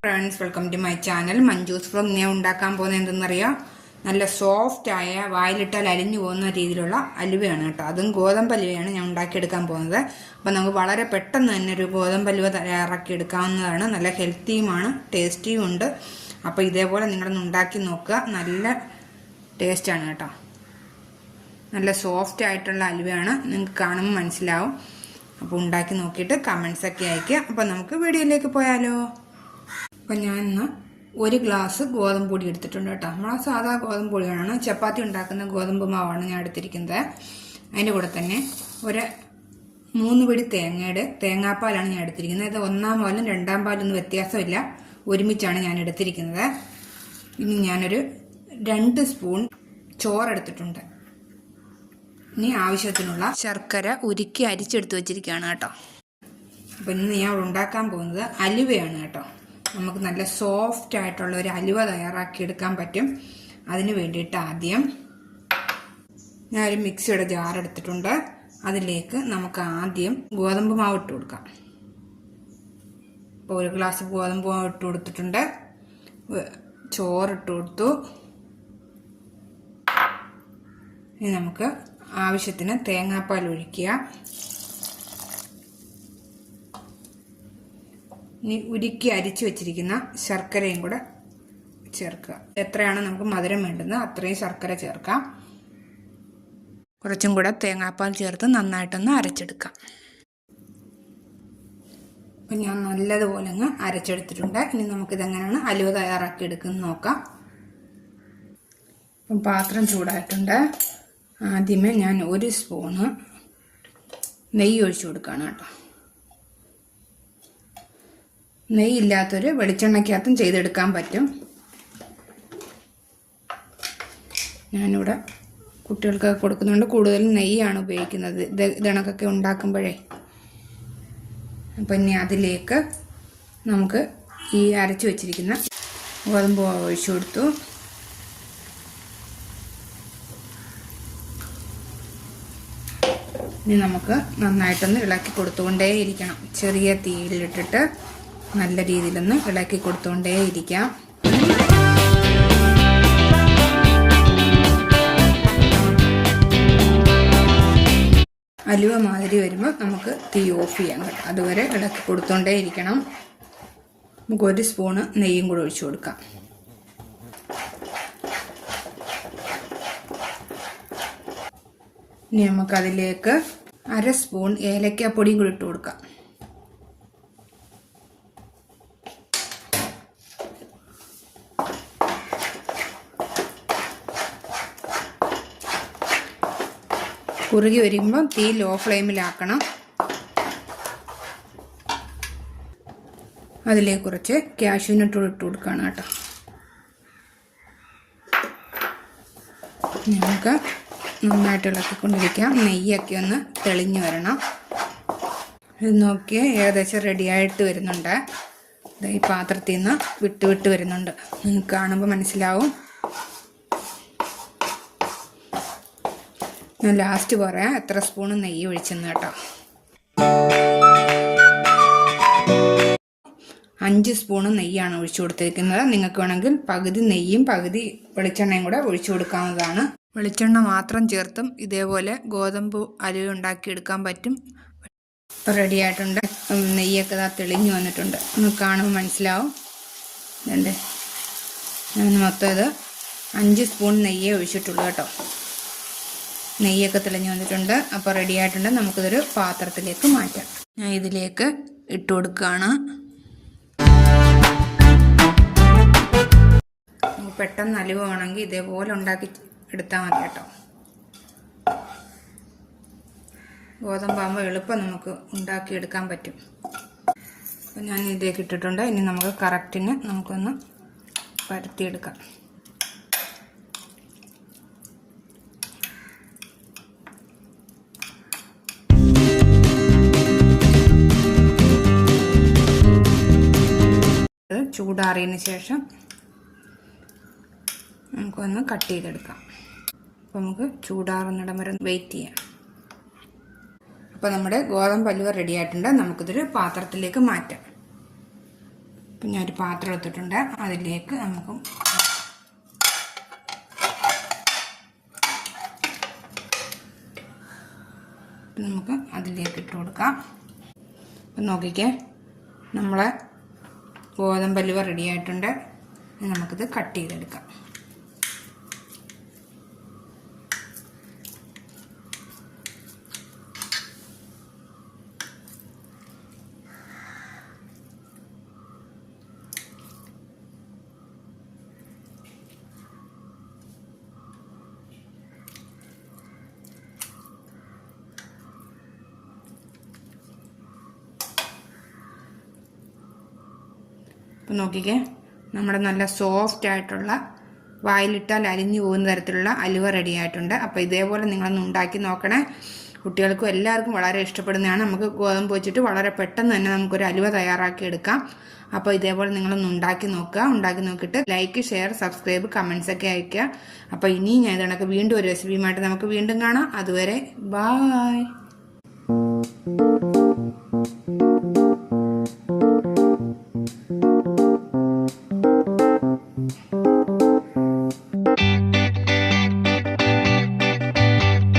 Friends, welcome to my channel. Manju's vlog. ഞാൻ ഉണ്ടാക്കാൻ പോകുന്നത് എന്തെന്നറിയാം, നല്ല സോഫ്റ്റ് ആയ വായിലിട്ടാൽ അലിഞ്ഞു പോകുന്ന രീതിയിലുള്ള അലുവയാണ് കേട്ടോ. അതും ഗോതമ്പ് അലുവയാണ് ഞാൻ ഉണ്ടാക്കിയെടുക്കാൻ പോകുന്നത്. അപ്പം നമുക്ക് വളരെ പെട്ടെന്ന് തന്നെ ഒരു ഗോതമ്പ് അലുവ തയ്യാറാക്കി എടുക്കാവുന്നതാണ്. നല്ല ഹെൽത്തിയുമാണ്, ടേസ്റ്റിയും ഉണ്ട്. അപ്പോൾ ഇതേപോലെ നിങ്ങളൊന്ന് ഉണ്ടാക്കി നോക്കുക. നല്ല ടേസ്റ്റാണ് കേട്ടോ. നല്ല സോഫ്റ്റ് ആയിട്ടുള്ള അലുവയാണ്, നിങ്ങൾക്ക് കാണുമ്പോൾ മനസ്സിലാവും. അപ്പോൾ ഉണ്ടാക്കി നോക്കിയിട്ട് കമൻസൊക്കെ അയയ്ക്കുക. അപ്പോൾ നമുക്ക് വീഡിയോയിലേക്ക് പോയാലോ. അപ്പം ഞാൻ ഇന്ന് 1 ഗ്ലാസ് ഗോതമ്പ് പൊടി എടുത്തിട്ടുണ്ട് കേട്ടോ. നമ്മളെ സാധാ ഗോതമ്പ് പൊടിയാണ്, ചപ്പാത്തി ഉണ്ടാക്കുന്ന ഗോതമ്പ് മാവാണ് ഞാൻ എടുത്തിരിക്കുന്നത്. അതിൻ്റെ കൂടെ തന്നെ ഒരു 3 പിടി തേങ്ങാപ്പാലാണ് ഞാൻ എടുത്തിരിക്കുന്നത്. ഇത് 1-ാം പാലും 2-ാം പാലൊന്നും വ്യത്യാസമില്ല, ഒരുമിച്ചാണ് ഞാൻ എടുത്തിരിക്കുന്നത്. ഇനി ഞാനൊരു 2 സ്പൂൺ ചോറെടുത്തിട്ടുണ്ട്. ഇനി ആവശ്യത്തിനുള്ള ശർക്കര ഉരുക്കി അരിച്ചെടുത്ത് വെച്ചിരിക്കുകയാണ് കേട്ടോ. അപ്പം ഇന്ന് ഞാൻ ഉണ്ടാക്കാൻ പോകുന്നത് അലുവയാണ് കേട്ടോ. നമുക്ക് നല്ല സോഫ്റ്റ് ആയിട്ടുള്ള ഒരു അലുവ തയ്യാറാക്കിയെടുക്കാൻ പറ്റും. അതിന് വേണ്ടിയിട്ട് ആദ്യം ഞാനൊരു മിക്സിയുടെ ജാർ എടുത്തിട്ടുണ്ട്. അതിലേക്ക് നമുക്ക് ആദ്യം ഗോതമ്പ് മാവ് ഇട്ട് കൊടുക്കാം. ഇപ്പോൾ 1 ഗ്ലാസ് ഗോതമ്പ് മാവ് ഇട്ട് കൊടുത്തിട്ടുണ്ട്. ചോറിട്ട് കൊടുത്തു. ഇനി നമുക്ക് ആവശ്യത്തിന് തേങ്ങാപ്പാൽ ഒഴിക്കുക. ഇനി ഉരുക്കി അരിച്ചു വെച്ചിരിക്കുന്ന ശർക്കരയും കൂടെ ചേർക്കുക. എത്രയാണ് നമുക്ക് മധുരം വേണ്ടുന്നത് അത്രയും ശർക്കര ചേർക്കാം. കുറച്ചും കൂടെ തേങ്ങാപ്പാൽ ചേർത്ത് നന്നായിട്ടൊന്ന് അരച്ചെടുക്കാം. അപ്പം ഞാൻ നല്ലതുപോലെ അങ്ങ് അരച്ചെടുത്തിട്ടുണ്ട്. ഇനി നമുക്കിതെങ്ങനെയാണ് അലുവ തയ്യാറാക്കി എടുക്കുന്നത് നോക്കാം. അപ്പം പാത്രം ചൂടായിട്ടുണ്ട്. ആദ്യമേ ഞാൻ 1 സ്പൂണ് നെയ്യ് ഒഴിച്ചു കൊടുക്കുകയാണ് കേട്ടോ. നെയ്യില്ലാത്തൊരു വെളിച്ചെണ്ണയ്ക്കകത്തും ചെയ്തെടുക്കാൻ പറ്റും. ഞാനിവിടെ കുട്ടികൾക്കൊക്കെ കൊടുക്കുന്നുണ്ട്, കൂടുതലും നെയ്യാണ് ഉപയോഗിക്കുന്നത് ഇതണക്കൊക്കെ ഉണ്ടാക്കുമ്പോഴേ. അപ്പം ഇനി അതിലേക്ക് നമുക്ക് ഈ അരച്ചു വെച്ചിരിക്കുന്ന ഗോതമ്പ് ഒഴിച്ചു കൊടുത്തു. ഇനി നമുക്ക് നന്നായിട്ടൊന്ന് ഇളക്കി കൊടുത്തുകൊണ്ടേയിരിക്കണം. ചെറിയ തീയിലിട്ടിട്ട് നല്ല രീതിയിലൊന്ന് ഇളക്കി കൊടുത്തുകൊണ്ടേയിരിക്കാം. അലുവ മാതിരി വരുമ്പോൾ നമുക്ക് തീ ഓഫ് ചെയ്യാം കേട്ടോ. അതുവരെ ഇളക്കി കൊടുത്തുകൊണ്ടേയിരിക്കണം. നമുക്ക് 1 സ്പൂണ് നെയ്യും കൂടെ ഒഴിച്ചു കൊടുക്കാം. ഇനി നമുക്കതിലേക്ക് 1/2 സ്പൂൺ ഏലക്കാപ്പൊടിയും കൂടി ഇട്ട് കൊടുക്കാം. കുറുകി വരുമ്പം തീ ലോ ഫ്ലെയിമിലാക്കണം. അതിലേക്ക് കുറച്ച് കാഷ്യൂനട്ട് ഇട്ട് കൊടുക്കണം കേട്ടോ. നമുക്ക് നന്നായിട്ട് ഇളക്കിക്കൊണ്ടിരിക്കാം. നെയ്യൊക്കെ ഒന്ന് തെളിഞ്ഞ് വരണം. ഇത് നോക്കിയാൽ ഏകദേശം റെഡിയായിട്ട് വരുന്നുണ്ട്. ഈ പാത്രത്തിൽ നിന്ന് വിട്ട് വരുന്നുണ്ട്. നിങ്ങൾക്ക് കാണുമ്പോൾ മനസ്സിലാവും. ഞാൻ ലാസ്റ്റ് പറയാം എത്ര സ്പൂണ് നെയ്യ് ഒഴിച്ചെന്ന് കേട്ടോ. 5 സ്പൂണ് നെയ്യാണ് ഒഴിച്ചു കൊടുത്തിരിക്കുന്നത്. നിങ്ങൾക്ക് വേണമെങ്കിൽ പകുതി നെയ്യും പകുതി വെളിച്ചെണ്ണയും കൂടെ ഒഴിച്ചു കൊടുക്കാവുന്നതാണ്. വെളിച്ചെണ്ണ മാത്രം ചേർത്തും ഇതേപോലെ ഗോതമ്പ് അലുവ ഉണ്ടാക്കിയെടുക്കാൻ പറ്റും. റെഡി ആയിട്ടുണ്ട്. നെയ്യൊക്കെ തെളിഞ്ഞു വന്നിട്ടുണ്ട്. നമുക്ക് കാണുമ്പോൾ മനസ്സിലാവും. ഇതുണ്ട്, ഞാൻ മൊത്തം ഇത് 5 സ്പൂൺ നെയ്യേ ഒഴിച്ചിട്ടുള്ളൂ കേട്ടോ. നെയ്യൊക്കെ തെളിഞ്ഞു വന്നിട്ടുണ്ട്. അപ്പോൾ റെഡി ആയിട്ടുണ്ട്. നമുക്കിതൊരു പാത്രത്തിലേക്ക് മാറ്റാം. ഞാൻ ഇതിലേക്ക് ഇട്ട് കൊടുക്കുകയാണ്. നമുക്ക് പെട്ടെന്ന് അലുവ വേണമെങ്കിൽ ഇതേപോലെ ഉണ്ടാക്കി എടുത്താൽ മതി കേട്ടോ. ഗോതമ്പാകുമ്പോൾ എളുപ്പം നമുക്ക് ഉണ്ടാക്കിയെടുക്കാൻ പറ്റും. അപ്പം ഞാൻ ഇതിലേക്ക് ഇട്ടിട്ടുണ്ട്. ഇനി നമുക്ക് കറക്റ്റിന് നമുക്കൊന്ന് പരത്തിയെടുക്കാം. ചൂടാറിയതിന് ശേഷം നമുക്കൊന്ന് കട്ട് ചെയ്തെടുക്കാം. അപ്പോൾ നമുക്ക് ചൂടാറുന്നിടം വരെ വെയിറ്റ് ചെയ്യാം. അപ്പോൾ നമ്മുടെ ഗോതമ്പ് അലുവ റെഡി ആയിട്ടുണ്ട്. നമുക്കിതൊരു പാത്രത്തിലേക്ക് മാറ്റാം. അപ്പം ഞാനൊരു പാത്രം എടുത്തിട്ടുണ്ട്, അതിലേക്ക് നമുക്ക് അതിലേക്ക് ഇട്ട് കൊടുക്കാം. അപ്പം നോക്കിക്കേ, നമ്മളെ ഗോതമ്പലുവ റെഡി ആയിട്ടുണ്ട്. നമുക്കിത് കട്ട് ചെയ്തെടുക്കാം. ഇപ്പം നോക്കിക്കേ, നമ്മുടെ നല്ല സോഫ്റ്റ് ആയിട്ടുള്ള വായിലിട്ടാൽ അലിഞ്ഞു പോകുന്ന തരത്തിലുള്ള അലുവ റെഡി ആയിട്ടുണ്ട്. അപ്പോൾ ഇതേപോലെ നിങ്ങളൊന്ന് ഉണ്ടാക്കി നോക്കണേ. കുട്ടികൾക്കും എല്ലാവർക്കും വളരെ ഇഷ്ടപ്പെടുന്നതാണ്. നമുക്ക് ഗോതമ്പ് വെച്ചിട്ട് വളരെ പെട്ടെന്ന് തന്നെ നമുക്കൊരു അലുവ തയ്യാറാക്കി എടുക്കാം. അപ്പോൾ ഇതേപോലെ നിങ്ങളൊന്ന് ഉണ്ടാക്കി നോക്കുക. ഉണ്ടാക്കി നോക്കിയിട്ട് ലൈക്ക്, ഷെയർ, സബ്സ്ക്രൈബ്, കമൻസ് ഒക്കെ അയയ്ക്കുക. അപ്പോൾ ഇനിയും ഞാൻ ഇതണക്ക് വീണ്ടും ഒരു റെസിപ്പിയുമായിട്ട് നമുക്ക് വീണ്ടും കാണാം. അതുവരെ ബായ്.